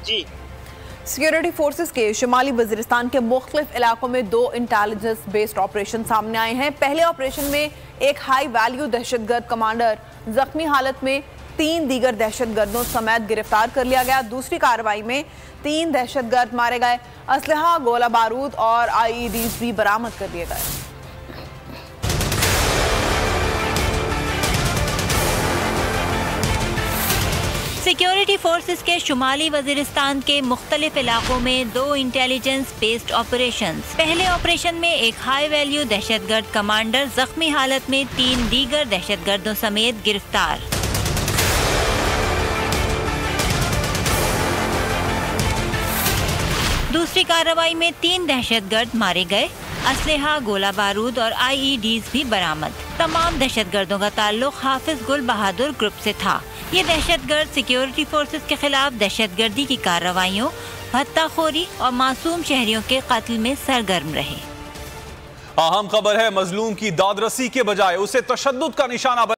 जी। Security forces के शुमाली वजीरिस्तान के मुख्तलिफ इलाकों में 2 इंटेलिजेंस बेस्ड ऑपरेशन सामने आए हैं। पहले ऑपरेशन में एक हाई वैल्यू दहशतगर्द कमांडर जख्मी हालत में 3 दीगर दहशतगर्दों समेत गिरफ्तार कर लिया गया। दूसरी कार्रवाई में 3 दहशतगर्द मारे गए। असलहा, गोला बारूद और IEDs भी बरामद कर लिए गए। सिक्योरिटी फोर्सेस के शुमाली वजीरिस्तान के मुख्तलिफ इलाकों में 2 इंटेलिजेंस बेस्ड ऑपरेशंस। पहले ऑपरेशन में एक हाई वैल्यू दहशतगर्द कमांडर जख्मी हालत में 3 दीगर दहशतगर्दों समेत गिरफ्तार। दूसरी कार्रवाई में 3 दहशतगर्द मारे गए। असलहा, गोला बारूद और IEDs भी बरामद। तमाम दहशतगर्दों का ताल्लुक हाफिज गुल बहादुर ग्रुप से था। ये दहशतगर्द सिक्योरिटी फोर्सेस के खिलाफ दहशतगर्दी की कार्रवाइयों, भत्ताखोरी और मासूम शहरियों के कत्ल में सरगर्म रहे। अहम खबर है, मजलूम की दादरसी के बजाय उसे तशद्दुद का निशाना